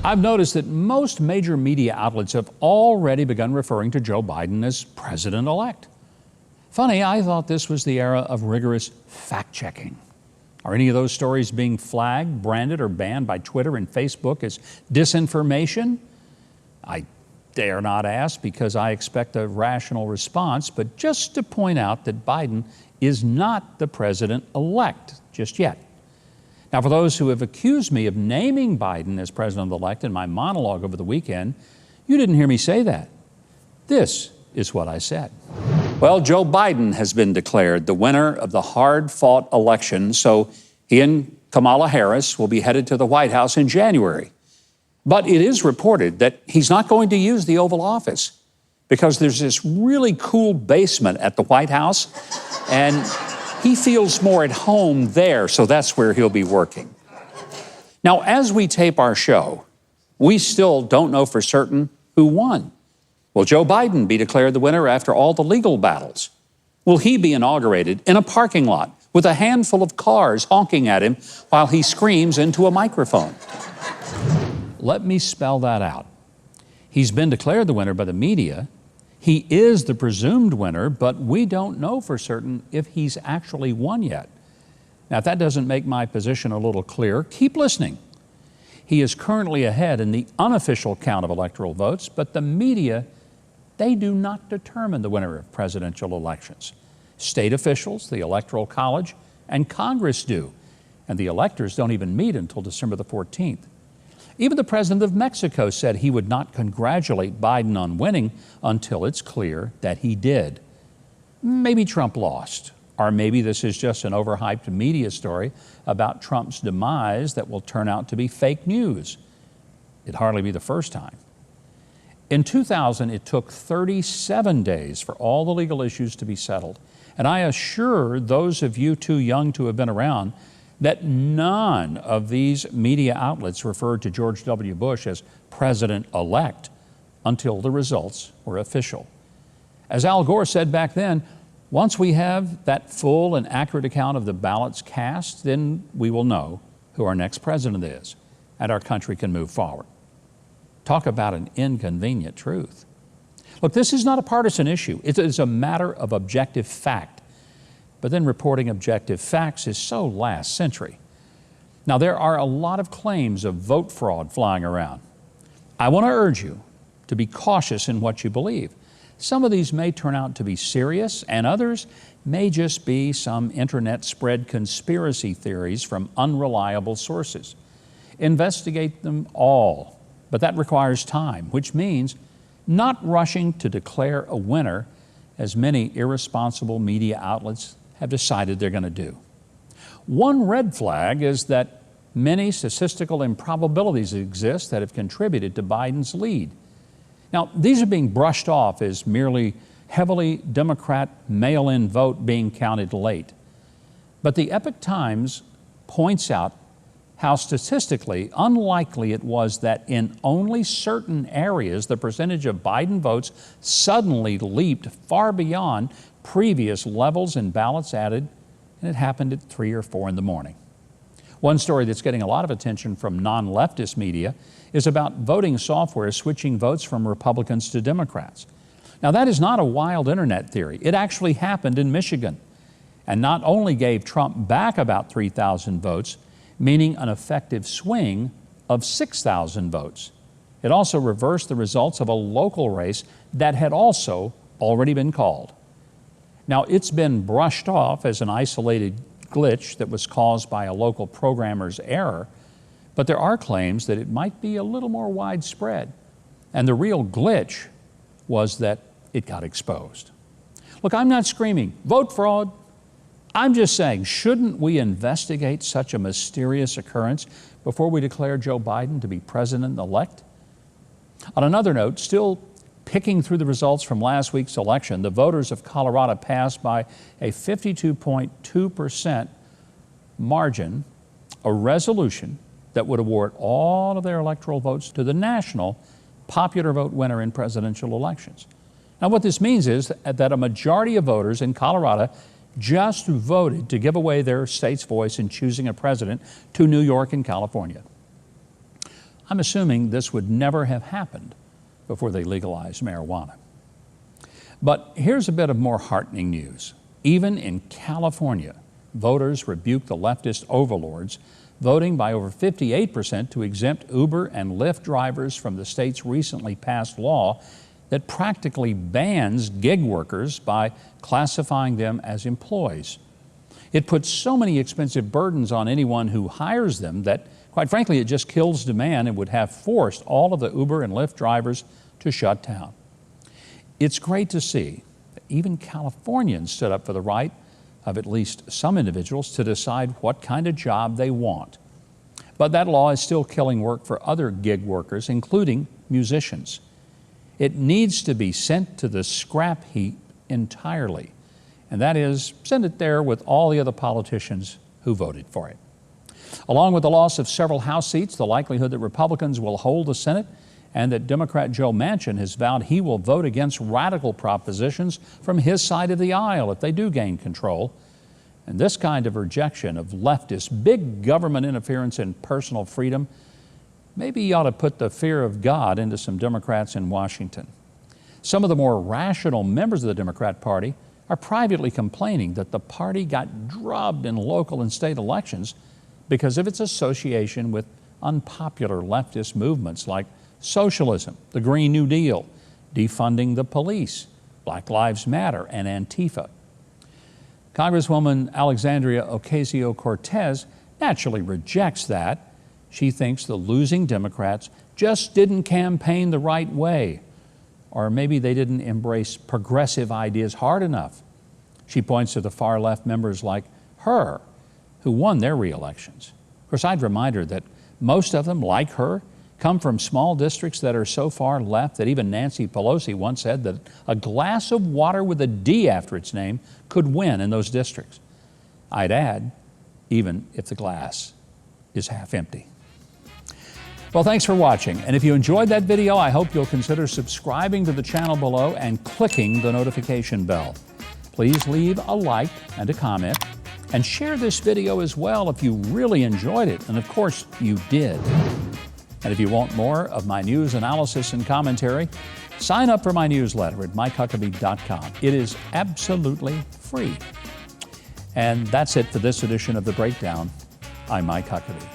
I've noticed that most major media outlets have already begun referring to Joe Biden as president-elect. Funny, I thought this was the era of rigorous fact-checking. Are any of those stories being flagged, branded, or banned by Twitter and Facebook as disinformation? I dare not ask because I expect a rational response, but just to point out that Biden is not the president-elect just yet. Now, for those who have accused me of naming Biden as president-elect in my monologue over the weekend, you didn't hear me say that. This is what I said. Well, Joe Biden has been declared the winner of the hard-fought election, so he and Kamala Harris will be headed to the White House in January. But it is reported that he's not going to use the Oval Office because there's this really cool basement at the White House, and he feels more at home there, so that's where he'll be working. Now, as we tape our show, we still don't know for certain who won. Will Joe Biden be declared the winner after all the legal battles? Will he be inaugurated in a parking lot with a handful of cars honking at him while he screams into a microphone? Let me spell that out. He's been declared the winner by the media. He is the presumed winner, but we don't know for certain if he's actually won yet. Now, if that doesn't make my position a little clear, keep listening. He is currently ahead in the unofficial count of electoral votes, but the media, they do not determine the winner of presidential elections. State officials, the Electoral College, and Congress do, and the electors don't even meet until December the 14th. Even the president of Mexico said he would not congratulate Biden on winning until it's clear that he did. Maybe Trump lost, or maybe this is just an overhyped media story about Trump's demise that will turn out to be fake news. It'd hardly be the first time. In 2000, it took 37 days for all the legal issues to be settled. And I assure those of you too young to have been around that none of these media outlets referred to George W. Bush as president-elect until the results were official. As Al Gore said back then, once we have that full and accurate account of the ballots cast, then we will know who our next president is, and our country can move forward. Talk about an inconvenient truth. Look, this is not a partisan issue. It is a matter of objective fact. But then reporting objective facts is so last century. Now, there are a lot of claims of vote fraud flying around. I want to urge you to be cautious in what you believe. Some of these may turn out to be serious, and others may just be some internet spread conspiracy theories from unreliable sources. Investigate them all, but that requires time, which means not rushing to declare a winner, as many irresponsible media outlets have decided they're going to do. One red flag is that many statistical improbabilities exist that have contributed to Biden's lead. Now, these are being brushed off as merely heavily Democrat mail-in vote being counted late. But the Epoch Times points out how statistically unlikely it was that in only certain areas the percentage of Biden votes suddenly leaped far beyond previous levels in ballots added, and it happened at 3 or 4 in the morning. One story that's getting a lot of attention from non-leftist media is about voting software switching votes from Republicans to Democrats. Now, that is not a wild internet theory. It actually happened in Michigan, and not only gave Trump back about 3,000 votes, meaning an effective swing of 6,000 votes. It also reversed the results of a local race that had also already been called. Now, it's been brushed off as an isolated glitch that was caused by a local programmer's error, but there are claims that it might be a little more widespread. And the real glitch was that it got exposed. Look, I'm not screaming, vote fraud. I'm just saying, shouldn't we investigate such a mysterious occurrence before we declare Joe Biden to be president-elect? On another note, still picking through the results from last week's election, the voters of Colorado passed by a 52.2% margin a resolution that would award all of their electoral votes to the national popular vote winner in presidential elections. Now, what this means is that a majority of voters in Colorado just voted to give away their state's voice in choosing a president to New York and California. I'm assuming this would never have happened before they legalized marijuana. But here's a bit of more heartening news. Even in California, voters rebuked the leftist overlords, voting by over 58% to exempt Uber and Lyft drivers from the state's recently passed law that practically bans gig workers by classifying them as employees. It puts so many expensive burdens on anyone who hires them that, quite frankly, it just kills demand and would have forced all of the Uber and Lyft drivers to shut down. It's great to see that even Californians stood up for the right of at least some individuals to decide what kind of job they want. But that law is still killing work for other gig workers, including musicians. It needs to be sent to the scrap heap entirely, and that is, send it there with all the other politicians who voted for it. Along with the loss of several House seats, the likelihood that Republicans will hold the Senate, and that Democrat Joe Manchin has vowed he will vote against radical propositions from his side of the aisle if they do gain control. And this kind of rejection of leftist big government interference in personal freedom, maybe you ought to put the fear of God into some Democrats in Washington. Some of the more rational members of the Democrat Party are privately complaining that the party got drubbed in local and state elections because of its association with unpopular leftist movements like socialism, the Green New Deal, defunding the police, Black Lives Matter, and Antifa. Congresswoman Alexandria Ocasio-Cortez naturally rejects that. She thinks the losing Democrats just didn't campaign the right way, or maybe they didn't embrace progressive ideas hard enough. She points to the far left members like her who won their re-elections. Of course, I'd remind her that most of them, like her, come from small districts that are so far left that even Nancy Pelosi once said that a glass of water with a D after its name could win in those districts. I'd add, even if the glass is half empty. Well, thanks for watching. And if you enjoyed that video, I hope you'll consider subscribing to the channel below and clicking the notification bell. Please leave a like and a comment, and share this video as well if you really enjoyed it. And of course, you did. And if you want more of my news analysis and commentary, sign up for my newsletter at MikeHuckabee.com. It is absolutely free. And that's it for this edition of The Breakdown. I'm Mike Huckabee.